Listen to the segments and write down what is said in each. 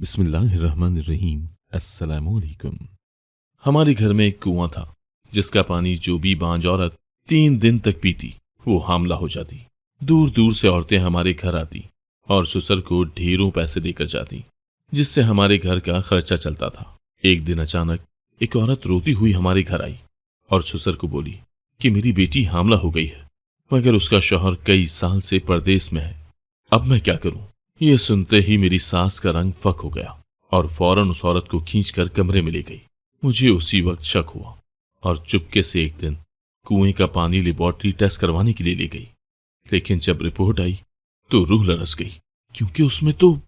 बिस्मिल्लाहिर्रहमानिर्रहीम। अस्सलामुअलैकुम। हमारे घर में एक कुआं था जिसका पानी जो भी बांझ औरत 3 दिन तक पीती वो हामला हो जाती। दूर दूर से औरतें हमारे घर आती और ससुर को ढेरों पैसे देकर जाती, जिससे हमारे घर का खर्चा चलता था। एक दिन अचानक एक औरत रोती हुई हमारे घर आई और ससुर को बोली कि मेरी बेटी हामला हो गई है, मगर उसका शौहर कई साल से परदेश में है। अब मैं क्या करूं? ये सुनते ही मेरी सास का रंग फक हो गया और फौरन उस औरत को खींचकर कमरे में ले गई। मुझे उसी वक्त शक हुआ और चुपके से एक दिन कुएं का पानी लेबोरेटरी टेस्ट करवाने के लिए ले गई। लेकिन जब रिपोर्ट आई तो रूह लरस गई, क्योंकि उसमें तो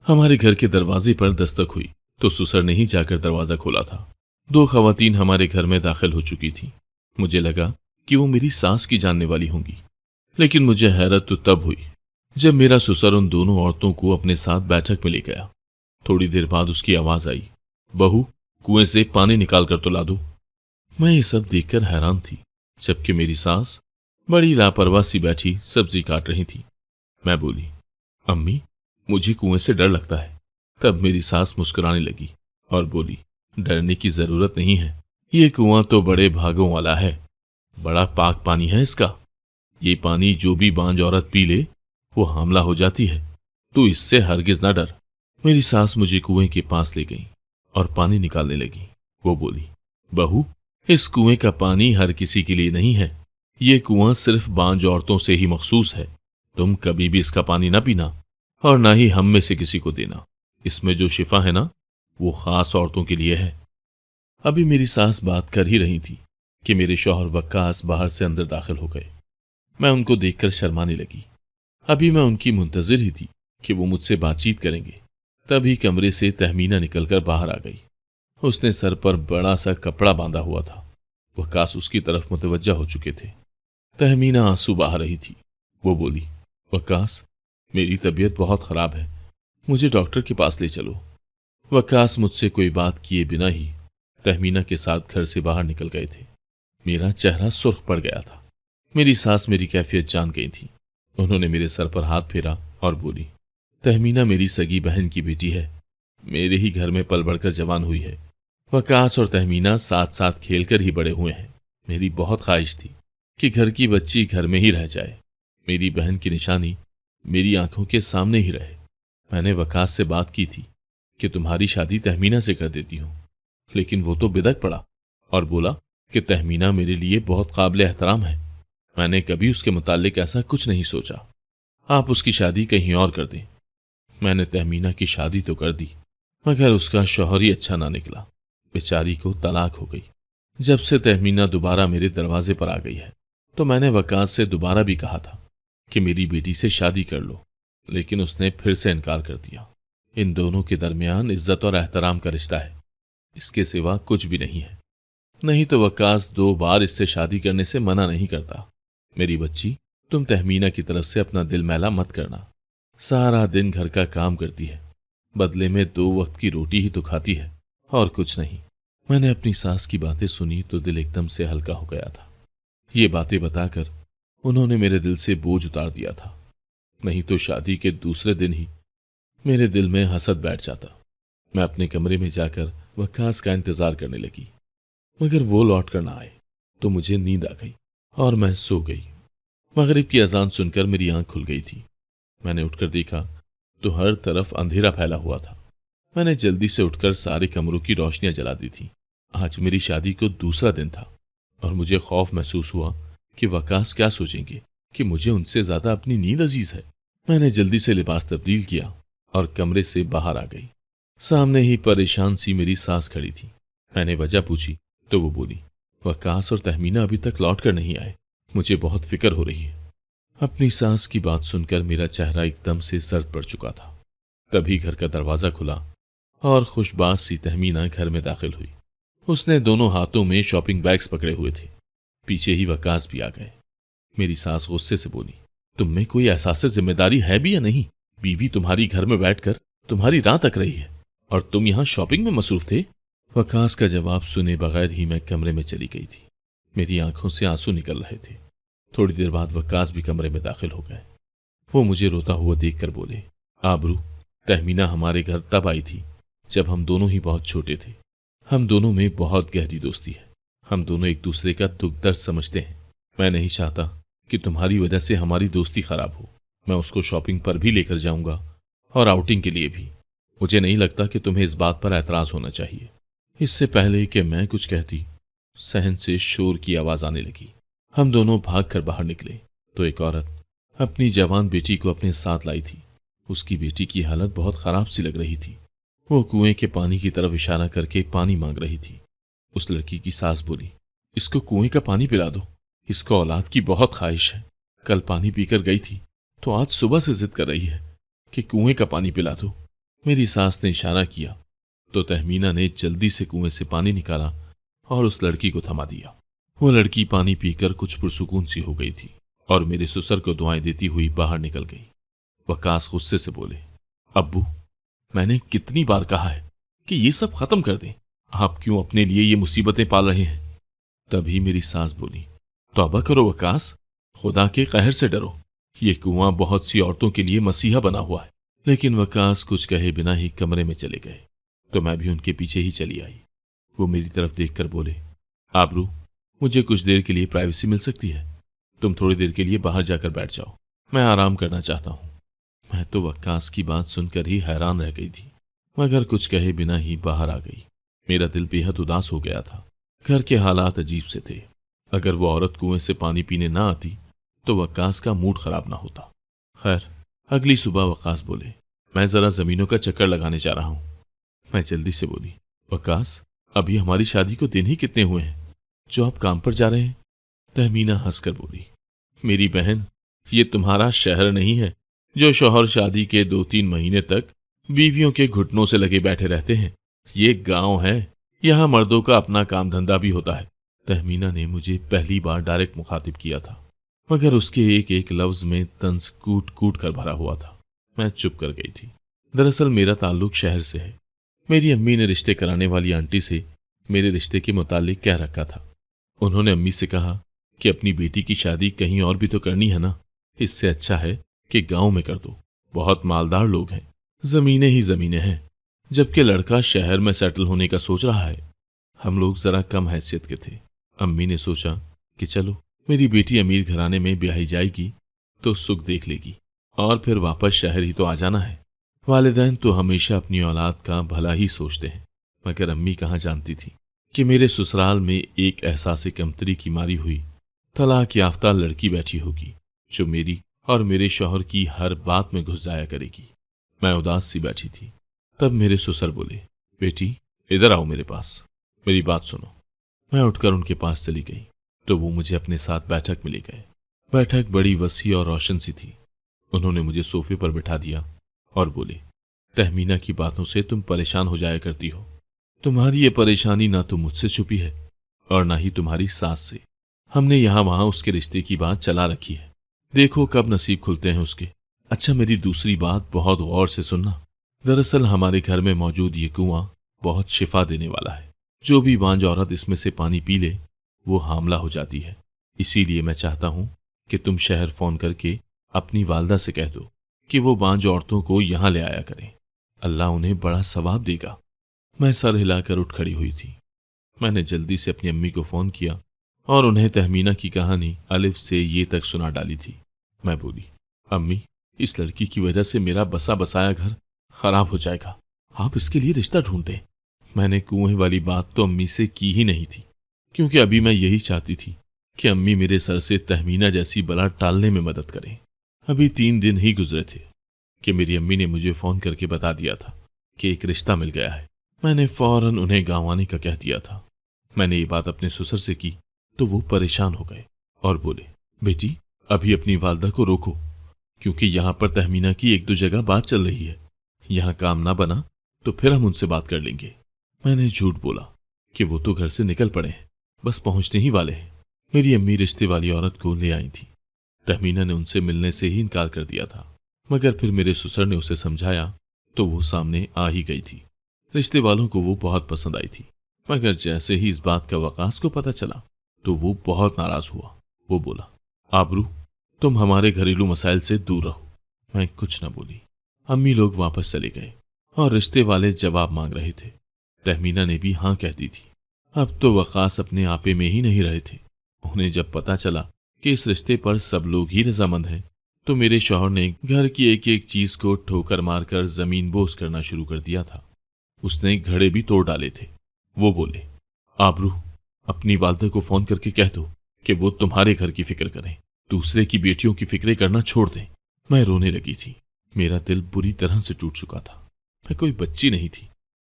हमारे घर के दरवाजे पर दस्तक हुई तो ससुर ने ही जाकर दरवाजा खोला था। 2 खवातीन हमारे घर में दाखिल हो चुकी थी। मुझे लगा कि वो मेरी सास की जानने वाली होंगी, लेकिन मुझे हैरत तो तब हुई जब मेरा ससुर उन दोनों औरतों को अपने साथ बैठक में ले गया। थोड़ी देर बाद उसकी आवाज आई, बहू, कुएं से पानी निकाल कर तो ला दो। मैं ये सब देखकर हैरान थी, जबकि मेरी सास बड़ी लापरवाह सी बैठी सब्जी काट रही थी। मैं बोली, अम्मी, मुझे कुएं से डर लगता है। तब मेरी सास मुस्कुराने लगी और बोली, डरने की जरूरत नहीं है, ये कुआं तो बड़े भागों वाला है, बड़ा पाक पानी है इसका। ये पानी जो भी बांझ औरत पी ले वो हामला हो जाती है, तो इससे हरगिज ना डर। मेरी सास मुझे कुएं के पास ले गई और पानी निकालने लगी। वो बोली, बहू, इस कुएं का पानी हर किसी के लिए नहीं है, ये कुआं सिर्फ बांझ औरतों से ही मखसूस है। तुम कभी भी इसका पानी ना पीना और ना ही हम में से किसी को देना। इसमें जो शिफा है ना, वो खास औरतों के लिए है। अभी मेरी सास बात कर ही रही थी कि मेरे शौहर वक्कास बाहर से अंदर दाखिल हो गए। मैं उनको देखकर शर्माने लगी। अभी मैं उनकी मुंतजिर ही थी कि वो मुझसे बातचीत करेंगे। तभी कमरे से तहमीना निकलकर बाहर आ गई। उसने सर पर बड़ा सा कपड़ा बांधा हुआ था। वकास उसकी तरफ मुतवज्जा हो चुके थे। तहमीना आंसू बहा रही थी। वो बोली, वकास, मेरी तबीयत बहुत खराब है, मुझे डॉक्टर के पास ले चलो। वकास मुझसे कोई बात किए बिना ही तहमीना के साथ घर से बाहर निकल गए थे। मेरा चेहरा सुर्ख पड़ गया था। मेरी सास मेरी कैफियत जान गई थी। उन्होंने मेरे सर पर हाथ फेरा और बोली, तहमीना मेरी सगी बहन की बेटी है, मेरे ही घर में पल बढ़कर जवान हुई है। वकास और तहमीना साथ साथ खेलकर ही बड़े हुए हैं। मेरी बहुत ख्वाहिश थी कि घर की बच्ची घर में ही रह जाए, मेरी बहन की निशानी मेरी आंखों के सामने ही रहे। मैंने वकास से बात की थी कि तुम्हारी शादी तहमीना से कर देती हूँ, लेकिन वो तो बिदक पड़ा और बोला कि तहमीना मेरे लिए बहुत काबिल एहतराम है। मैंने कभी उसके मुतालिक ऐसा कुछ नहीं सोचा। आप उसकी शादी कहीं और कर दें। मैंने तहमीना की शादी तो कर दी, मगर उसका शौहर ही अच्छा ना निकला। बेचारी को तलाक हो गई। जब से तहमीना दोबारा मेरे दरवाजे पर आ गई है तो मैंने वकास से दोबारा भी कहा था कि मेरी बेटी से शादी कर लो, लेकिन उसने फिर से इनकार कर दिया। इन दोनों के दरमियान इज्जत और एहतराम का रिश्ता है, इसके सिवा कुछ भी नहीं है। नहीं तो वकास 2 बार इससे शादी करने से मना नहीं करता। मेरी बच्ची, तुम तहमीना की तरफ से अपना दिल मैला मत करना। सारा दिन घर का काम करती है, बदले में 2 वक्त की रोटी ही तो खाती है और कुछ नहीं। मैंने अपनी सास की बातें सुनी तो दिल एकदम से हल्का हो गया था। ये बातें बताकर उन्होंने मेरे दिल से बोझ उतार दिया था, नहीं तो शादी के दूसरे दिन ही मेरे दिल में हसद बैठ जाता। मैं अपने कमरे में जाकर वकास का इंतजार करने लगी, मगर वो लौट कर ना आए तो मुझे नींद आ गई और मैं सो गई। मगरिब की अजान सुनकर मेरी आंख खुल गई थी। मैंने उठकर देखा तो हर तरफ अंधेरा फैला हुआ था। मैंने जल्दी से उठकर सारे कमरों की रोशनियां जला दी थी। आज मेरी शादी को दूसरा दिन था और मुझे खौफ महसूस हुआ कि वकास क्या सोचेंगे कि मुझे उनसे ज्यादा अपनी नींद अजीज है। मैंने जल्दी से लिबास तब्दील किया और कमरे से बाहर आ गई। सामने ही परेशान सी मेरी सास खड़ी थी। मैंने वजह पूछी तो वो बोली, वकास और तहमीना अभी तक लौट कर नहीं आए, मुझे बहुत फिक्र हो रही है। अपनी सास की बात सुनकर मेरा चेहरा एकदम से सर्द पड़ चुका था। तभी घर का दरवाजा खुला और खुशबाज सी तहमीना घर में दाखिल हुई। उसने दोनों हाथों में शॉपिंग बैग्स पकड़े हुए थे। पीछे ही वकास भी आ गए। मेरी सास गुस्से से बोली, तुम में कोई एहसास जिम्मेदारी है भी या नहीं? बीवी तुम्हारी घर में बैठकर तुम्हारी राह तक रही है और तुम यहाँ शॉपिंग में मसरूफ थे। वकास का जवाब सुने बगैर ही मैं कमरे में चली गई थी। मेरी आंखों से आंसू निकल रहे थे। थोड़ी देर बाद वकास भी कमरे में दाखिल हो गए। वो मुझे रोता हुआ देखकर बोले, आबरू, तहमीना हमारे घर तब आई थी जब हम दोनों ही बहुत छोटे थे। हम दोनों में बहुत गहरी दोस्ती है। हम दोनों एक दूसरे का दुख दर्द समझते हैं। मैं नहीं चाहता कि तुम्हारी वजह से हमारी दोस्ती खराब हो। मैं उसको शॉपिंग पर भी लेकर जाऊंगा और आउटिंग के लिए भी। मुझे नहीं लगता कि तुम्हें इस बात पर ऐतराज होना चाहिए। इससे पहले कि मैं कुछ कहती, सहन से शोर की आवाज आने लगी। हम दोनों भागकर बाहर निकले तो एक औरत अपनी जवान बेटी को अपने साथ लाई थी। उसकी बेटी की हालत बहुत खराब सी लग रही थी। वो कुएं के पानी की तरफ इशारा करके पानी मांग रही थी। उस लड़की की सास बोली, इसको कुएं का पानी पिला दो, इसको औलाद की बहुत ख्वाहिश है। कल पानी पीकर गई थी तो आज सुबह से जिद कर रही है कि कुएं का पानी पिला दो। मेरी सास ने इशारा किया तो तहमीना ने जल्दी से कुएं से पानी निकाला और उस लड़की को थमा दिया। वो लड़की पानी पीकर कुछ पुरसुकून सी हो गई थी और मेरे ससुर को दुआएं देती हुई बाहर निकल गई। वकास गुस्से से बोले, अब्बू, मैंने कितनी बार कहा है कि ये सब खत्म कर दें। आप क्यों अपने लिए ये मुसीबतें पाल रहे हैं? तभी मेरी सास बोली, तौबा करो वकास, खुदा के कहर से डरो। ये कुआं बहुत सी औरतों के लिए मसीहा बना हुआ है। लेकिन वकास कुछ कहे बिना ही कमरे में चले गए तो मैं भी उनके पीछे ही चली आई। वो मेरी तरफ देखकर बोले, आबरू, मुझे कुछ देर के लिए प्राइवेसी मिल सकती है? तुम थोड़ी देर के लिए बाहर जाकर बैठ जाओ, मैं आराम करना चाहता हूं। मैं तो वक्कास की बात सुनकर ही हैरान रह गई थी, मगर कुछ कहे बिना ही बाहर आ गई। मेरा दिल बेहद उदास हो गया था। घर के हालात अजीब से थे। अगर वो औरत कुएं से पानी पीने ना आती तो वक्कास का मूड खराब ना होता। खैर, अगली सुबह वक्कास बोले, मैं जरा जमीनों का चक्कर लगाने जा रहा हूं। मैं जल्दी से बोली, वक्कास, अभी हमारी शादी को दिन ही कितने हुए हैं जो आप काम पर जा रहे हैं? तहमीना हंसकर बोली, मेरी बहन, ये तुम्हारा शहर नहीं है जो शौहर शादी के 2-3 महीने तक बीवियों के घुटनों से लगे बैठे रहते हैं। ये गांव है, यहाँ मर्दों का अपना काम धंधा भी होता है। तहमीना ने मुझे पहली बार डायरेक्ट मुखातिब किया था, मगर उसके एक एक लफ्ज में तंज कूट कूट कर भरा हुआ था। मैं चुप कर गई थी। दरअसल मेरा ताल्लुक शहर से है। मेरी अम्मी ने रिश्ते कराने वाली आंटी से मेरे रिश्ते के मुतालिक कह रखा था। उन्होंने अम्मी से कहा कि अपनी बेटी की शादी कहीं और भी तो करनी है ना, इससे अच्छा है कि गांव में कर दो। बहुत मालदार लोग हैं, जमीनें ही जमीनें हैं, जबकि लड़का शहर में सेटल होने का सोच रहा है। हम लोग जरा कम हैसियत के थे। अम्मी ने सोचा कि चलो, मेरी बेटी अमीर घराने में ब्याही जाएगी तो सुख देख लेगी और फिर वापस शहर ही तो आ जाना है। वालिदैन तो हमेशा अपनी औलाद का भला ही सोचते हैं, मगर अम्मी कहाँ जानती थी कि मेरे ससुराल में एक एहसास कमतरी की मारी हुई तलाक याफ्ता लड़की बैठी होगी जो मेरी और मेरे शौहर की हर बात में घुस जाया करेगी। मैं उदास सी बैठी थी। तब मेरे ससुर बोले, बेटी, इधर आओ मेरे पास, मेरी बात सुनो। मैं उठकर उनके पास चली गई तो वो मुझे अपने साथ बैठक में ले गए। बैठक बड़ी वसी और रोशन सी थी। उन्होंने मुझे सोफे पर बिठा दिया और बोले, तहमीना की बातों से तुम परेशान हो जाया करती हो। तुम्हारी ये परेशानी ना तो मुझसे छुपी है और ना ही तुम्हारी सास से। हमने यहाँ वहां उसके रिश्ते की बात चला रखी है, देखो कब नसीब खुलते हैं उसके। अच्छा, मेरी दूसरी बात बहुत गौर से सुनना। दरअसल हमारे घर में मौजूद ये कुआं बहुत शिफा देने वाला है। जो भी बांझ औरत इसमें से पानी पी ले वो हामला हो जाती है। इसीलिए मैं चाहता हूं कि तुम शहर फोन करके अपनी वालदा से कह दो कि वो बांझ औरतों को यहां ले आया करें। अल्लाह उन्हें बड़ा सवाब देगा। मैं सर हिलाकर उठ खड़ी हुई थी। मैंने जल्दी से अपनी अम्मी को फोन किया और उन्हें तहमीना की कहानी अलिफ से ये तक सुना डाली थी। मैं बोली, अम्मी, इस लड़की की वजह से मेरा बसा बसाया घर खराब हो जाएगा। आप इसके लिए रिश्ता ढूंढते। मैंने कुएं वाली बात तो अम्मी से की ही नहीं थी, क्योंकि अभी मैं यही चाहती थी कि अम्मी मेरे सर से तहमीना जैसी बला टालने में मदद करें। अभी 3 दिन ही गुजरे थे कि मेरी अम्मी ने मुझे फोन करके बता दिया था कि एक रिश्ता मिल गया है। मैंने फौरन उन्हें गाँव आने का कह दिया था। मैंने ये बात अपने ससुर से की तो वो परेशान हो गए और बोले, बेटी, अभी अपनी वालदा को रोको, क्योंकि यहाँ पर तहमीना की 1-2 जगह बात चल रही है। यहाँ काम ना बना तो फिर हम उनसे बात कर लेंगे। मैंने झूठ बोला कि वो तो घर से निकल पड़े हैं, बस पहुंचने ही वाले हैं। मेरी अम्मी रिश्ते वाली औरत को ले आई थी। तहमीना ने उनसे मिलने से ही इनकार कर दिया था, मगर फिर मेरे ससुर ने उसे समझाया तो वो सामने आ ही गई थी। रिश्ते वालों को वो बहुत पसंद आई थी, मगर जैसे ही इस बात का वकास को पता चला तो वो बहुत नाराज हुआ। वो बोला, आबरू, तुम हमारे घरेलू मसाइल से दूर रहो। मैं कुछ न बोली। अम्मी लोग वापस चले गए और रिश्ते वाले जवाब मांग रहे थे। तहमीना ने भी हाँ कह दी थी। अब तो वकास अपने आपे में ही नहीं रहे थे। उन्हें जब पता चला कि इस रिश्ते पर सब लोग ही रजामंद हैं, तो मेरे शौहर ने घर की एक एक चीज को ठोकर मारकर जमीन बोस करना शुरू कर दिया था। उसने घड़े भी तोड़ डाले थे। वो बोले, आबरू, अपनी वालदा को फोन करके कह दो कि वो तुम्हारे घर की फिक्र करें, दूसरे की बेटियों की फिक्रें करना छोड़ दें। मैं रोने लगी थी। मेरा दिल बुरी तरह से टूट चुका था। मैं कोई बच्ची नहीं थी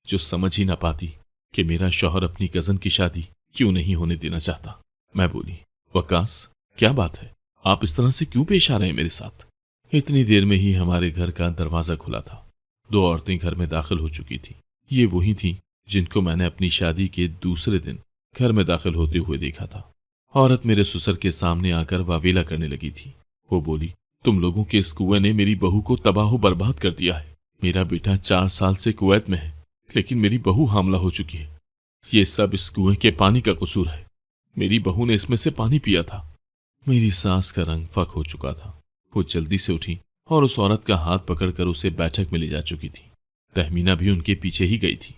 जो समझ ही ना पाती कि मेरा शौहर अपनी कजन की शादी क्यों नहीं होने देना चाहता। मैं बोली, वकास, क्या बात है? आप इस तरह से क्यों पेश आ रहे हैं मेरे साथ? इतनी देर में ही हमारे घर का दरवाजा खुला था। दो औरतें घर में दाखिल हो चुकी थी। ये वही थी जिनको मैंने अपनी शादी के दूसरे दिन घर में दाखिल होते हुए देखा था। औरत मेरे ससुर के सामने आकर वावेला करने लगी थी। वो बोली, तुम लोगों के इस कुएं ने मेरी बहू को तबाह बर्बाद कर दिया है। मेरा बेटा 4 साल से कुवैत में है, लेकिन मेरी बहू हामला हो चुकी है। ये सब इस कुएं के पानी का कसूर है। मेरी बहू ने इसमें से पानी पिया था। मेरी सांस का रंग फक हो चुका था। वो जल्दी से उठी और उस औरत का हाथ पकड़कर उसे बैठक में ले जा चुकी थी। तहमीना भी उनके पीछे ही गई थी।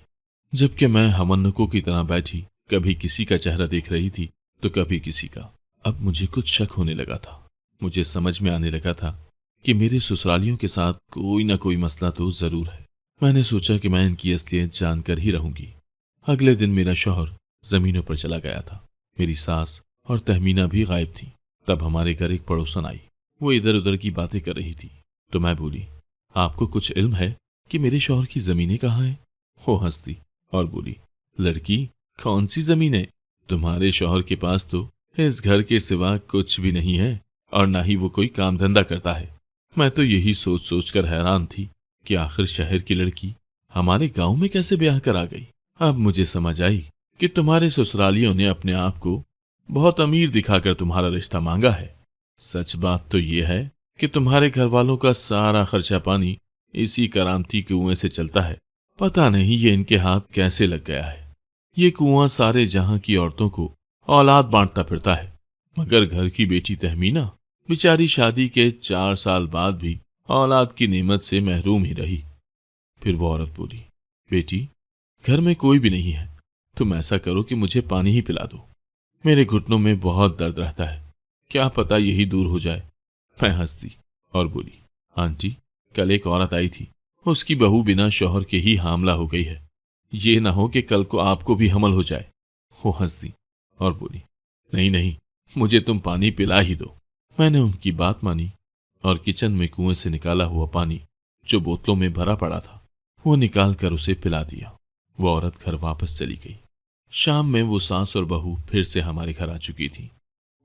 जबकि मैं हमन्नकों की तरह बैठी कभी किसी का चेहरा देख रही थी तो कभी किसी का। अब मुझे कुछ शक होने लगा था। मुझे समझ में आने लगा था कि मेरे ससुरालियों के साथ कोई ना कोई मसला तो जरूर है। मैंने सोचा कि मैं इनकी असलियत जानकर ही रहूंगी। अगले दिन मेरा शौहर जमीनों पर चला गया था। मेरी सास और तहमीना भी गायब थी। तब हमारे घर एक पड़ोसन आई। वो इधर उधर की बातें कर रही थी। तो मैं बोली, आपको कुछ इल्म है कि मेरे शौहर की जमीनें कहाँ हैं? वो हंसती और बोली, लड़की, कौन सी जमीनें? तुम्हारे शौहर के पास तो इस घर के सिवा कुछ भी नहीं है और ना ही वो कोई काम धंधा करता है। मैं तो यही सोच सोच कर हैरान थी कि आखिर शहर की लड़की हमारे गांव में कैसे ब्याह कर आ गई। अब मुझे समझ आई कि तुम्हारे ससुरालियों ने अपने आप को बहुत अमीर दिखाकर तुम्हारा रिश्ता मांगा है। सच बात तो यह है कि तुम्हारे घर वालों का सारा खर्चा पानी इसी करामती कुएं से चलता है। पता नहीं ये इनके हाथ कैसे लग गया है। ये कुआं सारे जहां की औरतों को औलाद बांटता फिरता है, मगर घर की बेटी तहमीना बेचारी शादी के 4 साल बाद भी औलाद की नेमत से महरूम ही रही। फिर वो औरत बोली, बेटी, घर में कोई भी नहीं है। तुम ऐसा करो कि मुझे पानी ही पिला दो। मेरे घुटनों में बहुत दर्द रहता है। क्या पता यही दूर हो जाए। मैं हंसती और बोली, आंटी, कल एक औरत आई थी। उसकी बहू बिना शौहर के ही हामला हो गई है। ये ना हो कि कल को आपको भी हमल हो जाए। वो हंसती और बोली, नहीं नहीं, मुझे तुम पानी पिला ही दो। मैंने उनकी बात मानी और किचन में कुएं से निकाला हुआ पानी, जो बोतलों में भरा पड़ा था, वो निकाल कर उसे पिला दिया। वो औरत घर वापस चली गई। शाम में वो सास और बहू फिर से हमारे घर आ चुकी थी।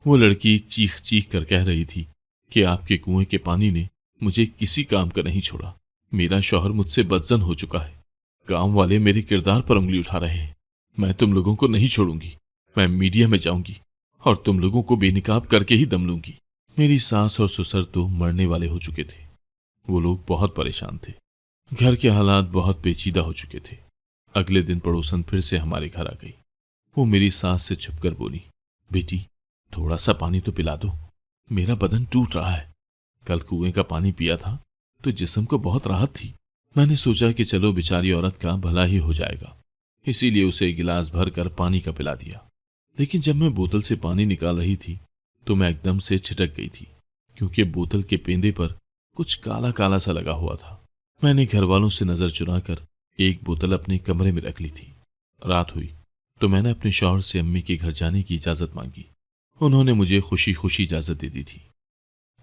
वो लड़की चीख चीख कर कह रही थी कि आपके कुएं के पानी ने मुझे किसी काम का नहीं छोड़ा। मेरा शौहर मुझसे बदजन हो चुका है। गांव वाले मेरे किरदार पर उंगली उठा रहे हैं। मैं तुम लोगों को नहीं छोड़ूंगी। मैं मीडिया में जाऊंगी और तुम लोगों को बेनिकाब करके ही दम लूंगी। मेरी सास और ससुर तो मरने वाले हो चुके थे। वो लोग बहुत परेशान थे। घर के हालात बहुत पेचीदा हो चुके थे। अगले दिन पड़ोसन फिर से हमारे घर आ गई। वो मेरी सास से छुपकर बोली, बेटी, थोड़ा सा पानी तो पिला दो। मेरा बदन टूट रहा है। कल कुएं का पानी पिया था तो जिस्म को बहुत राहत थी। मैंने सोचा कि चलो बेचारी औरत का भला ही हो जाएगा, इसीलिए उसे गिलास भर कर पानी का पिला दिया। लेकिन जब मैं बोतल से पानी निकाल रही थी तो मैं एकदम से छिटक गई थी, क्योंकि बोतल के पेंदे पर कुछ काला काला सा लगा हुआ था। मैंने घर वालों से नजर चुराकर एक बोतल अपने कमरे में रख ली थी। रात हुई तो मैंने अपने शौहर से अम्मी के घर जाने की इजाजत मांगी। उन्होंने मुझे खुशी खुशी इजाजत दे दी थी।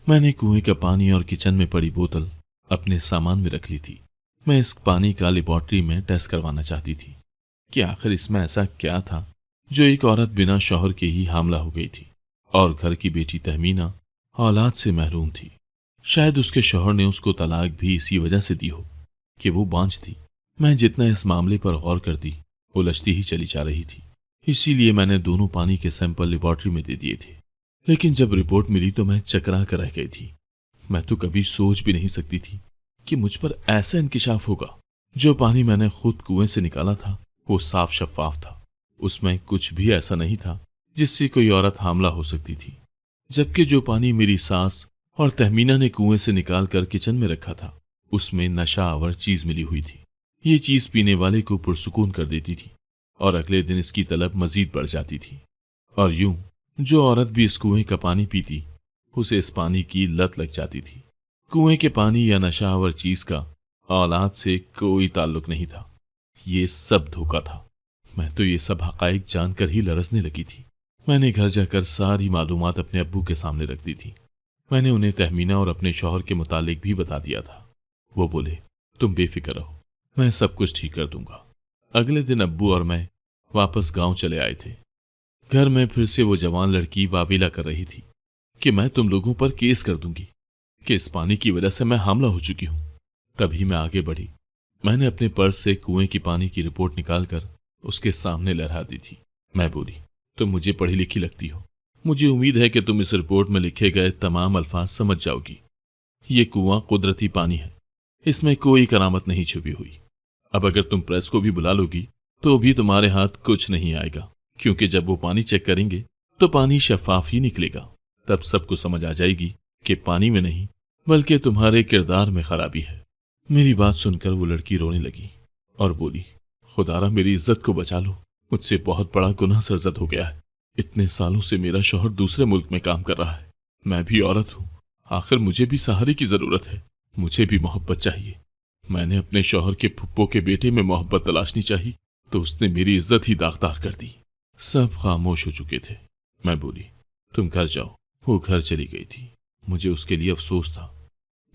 मैंने कुएं का पानी और किचन में पड़ी बोतल अपने सामान में रख ली थी। मैं इस पानी का लेबोरेटरी में टेस्ट करवाना चाहती थी कि आखिर इसमें ऐसा क्या था जो एक औरत बिना शौहर के ही हामला हो गई थी और घर की बेटी तहमीना औलाद से महरूम थी। शायद उसके शौहर ने उसको तलाक भी इसी वजह से दी हो कि वो बांझ थी। मैं जितना इस मामले पर गौर करती उलझती ही चली जा रही थी। इसीलिए मैंने दोनों पानी के सैंपल लेबोरेटरी में दे दिए थे। लेकिन जब रिपोर्ट मिली तो मैं चकरा कर रह गई थी। मैं तो कभी सोच भी नहीं सकती थी कि मुझ पर ऐसा इंकिशाफ होगा। जो पानी मैंने खुद कुएं से निकाला था वो साफ शफाफ था। उसमें कुछ भी ऐसा नहीं था जिससे कोई औरत हामला हो सकती थी। जबकि जो पानी मेरी सास और तहमीना ने कुएं से निकाल कर किचन में रखा था उसमें नशा आवर चीज मिली हुई थी। ये चीज पीने वाले को पुरसुकून कर देती थी और अगले दिन इसकी तलब मजीद बढ़ जाती थी। और यूं जो औरत भी इस कुएं का पानी पीती, उसे इस पानी की लत लग जाती थी। कुएं के पानी या नशा आवर चीज का औलाद से कोई ताल्लुक नहीं था। ये सब धोखा था। मैं तो ये सब हकाइक जानकर ही लरसने लगी थी। मैंने घर जाकर सारी मालूमात अपने अब्बू के सामने रख दी थी। मैंने उन्हें तहमीना और अपने शौहर के मुतालिक भी बता दिया था। वो बोले, तुम बेफिक्र रहो, मैं सब कुछ ठीक कर दूंगा। अगले दिन अब्बू और मैं वापस गांव चले आए थे। घर में फिर से वो जवान लड़की वाविला कर रही थी कि मैं तुम लोगों पर केस कर दूंगी कि इस पानी की वजह से मैं हामला हो चुकी हूं। तभी मैं आगे बढ़ी। मैंने अपने पर्स से कुएं की पानी की रिपोर्ट निकालकर उसके सामने लहरा दी थी। मैं बोली, तुम मुझे पढ़ी लिखी लगती हो, मुझे उम्मीद है कि तुम इस रिपोर्ट में लिखे गए तमाम अल्फाज समझ जाओगी। ये कुआं कुदरती पानी है, इसमें कोई करामत नहीं छुपी हुई। अब अगर तुम प्रेस को भी बुला लोगी तो भी तुम्हारे हाथ कुछ नहीं आएगा, क्योंकि जब वो पानी चेक करेंगे तो पानी शफाफ ही निकलेगा। तब सबको समझ आ जाएगी कि पानी में नहीं बल्कि तुम्हारे किरदार में खराबी है। मेरी बात सुनकर वो लड़की रोने लगी और बोली, खुदारा मेरी इज्जत को बचा लो, मुझसे बहुत बड़ा गुनाह सरजद हो गया है। इतने सालों से मेरा शौहर दूसरे मुल्क में काम कर रहा है, मैं भी औरत हूँ, आखिर मुझे भी सहारे की जरूरत है, मुझे भी मोहब्बत चाहिए। मैंने अपने शौहर के फुप्पो के बेटे में मोहब्बत तलाशनी चाहिए तो उसने मेरी इज्जत ही दागदार कर दी। सब खामोश हो चुके थे। मैं बोली, तुम घर जाओ। वो घर चली गई थी। मुझे उसके लिए अफसोस था,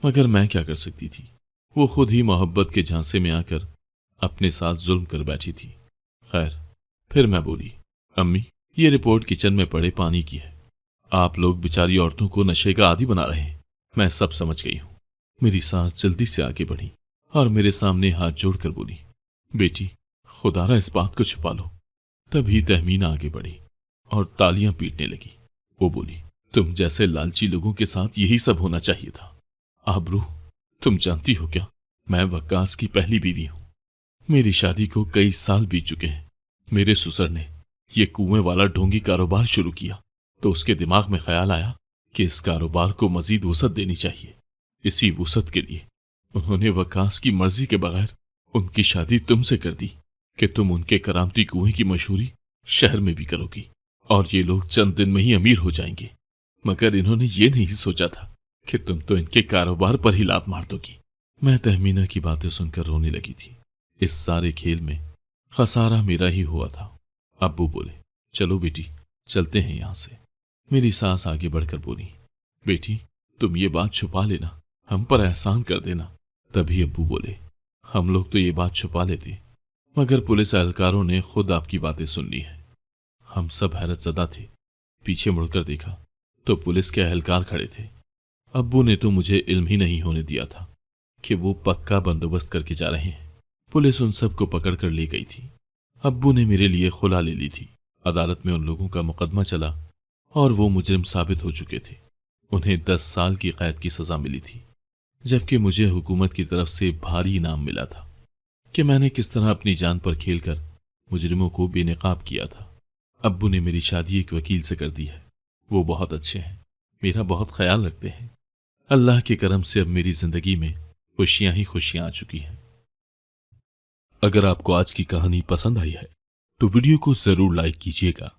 मगर मैं क्या कर सकती थी। वो खुद ही मोहब्बत के झांसे में आकर अपने साथ जुल्म कर बैठी थी। खैर, फिर मैं बोली, अम्मी, ये रिपोर्ट किचन में पड़े पानी की है। आप लोग बेचारी औरतों को नशे का आदी बना रहे हैं। मैं सब समझ गई हूं। मेरी सास जल्दी से आगे बढ़ी और मेरे सामने हाथ जोड़कर बोली, बेटी, खुदारा इस बात को छुपा लो। तभी तहमीना आगे बढ़ी और तालियां पीटने लगी। वो बोली, तुम जैसे लालची लोगों के साथ यही सब होना चाहिए था। आबरू, तुम जानती हो क्या, मैं वक्कास की पहली बीवी हूं। मेरी शादी को कई साल बीत चुके हैं। मेरे ससुर ने ये कुएं वाला ढोंगी कारोबार शुरू किया तो उसके दिमाग में ख्याल आया कि इस कारोबार को मजीद वसअत देनी चाहिए। इसी वसअत के लिए उन्होंने वक्कास की मर्जी के बगैर उनकी शादी तुमसे कर दी कि तुम उनके करामती कुएं की मशहूरी शहर में भी करोगी और ये लोग चंद दिन में ही अमीर हो जाएंगे। मगर इन्होंने ये नहीं सोचा था कि तुम तो इनके कारोबार पर ही लात मार दोगी। मैं तहमीना की बातें सुनकर रोने लगी थी। इस सारे खेल में खसारा मेरा ही हुआ था। अब्बू बोले, चलो बेटी, चलते हैं यहां से। मेरी सास आगे बढ़कर बोली, बेटी, तुम ये बात छुपा लेना, हम पर एहसान कर देना। तभी अब्बू बोले, हम लोग तो ये बात छुपा लेते, मगर पुलिस एहलकारों ने खुद आपकी बातें सुन ली है। हम सब हैरतजदा थे। पीछे मुड़कर देखा तो पुलिस के एहलकार खड़े थे। अब्बू ने तो मुझे इल्म ही नहीं होने दिया था कि वो पक्का बंदोबस्त करके जा रहे हैं। पुलिस उन सब को पकड़ कर ले गई थी। अब्बू ने मेरे लिए खुला ले ली थी। अदालत में उन लोगों का मुकदमा चला और वो मुजरिम साबित हो चुके थे। उन्हें 10 साल की कैद की सजा मिली थी, जबकि मुझे हुकूमत की तरफ से भारी इनाम मिला था कि मैंने किस तरह अपनी जान पर खेलकर मुजरिमों को बेनकाब किया था। अब्बू ने मेरी शादी एक वकील से कर दी है। वो बहुत अच्छे हैं, मेरा बहुत ख्याल रखते हैं। अल्लाह के करम से अब मेरी जिंदगी में खुशियां ही खुशियां आ चुकी हैं। अगर आपको आज की कहानी पसंद आई है तो वीडियो को जरूर लाइक कीजिएगा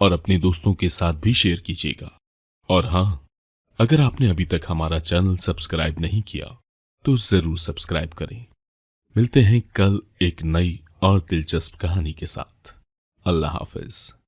और अपने दोस्तों के साथ भी शेयर कीजिएगा। और हाँ, अगर आपने अभी तक हमारा चैनल सब्सक्राइब नहीं किया तो जरूर सब्सक्राइब करें। मिलते हैं कल एक नई और दिलचस्प कहानी के साथ। अल्लाह हाफिज।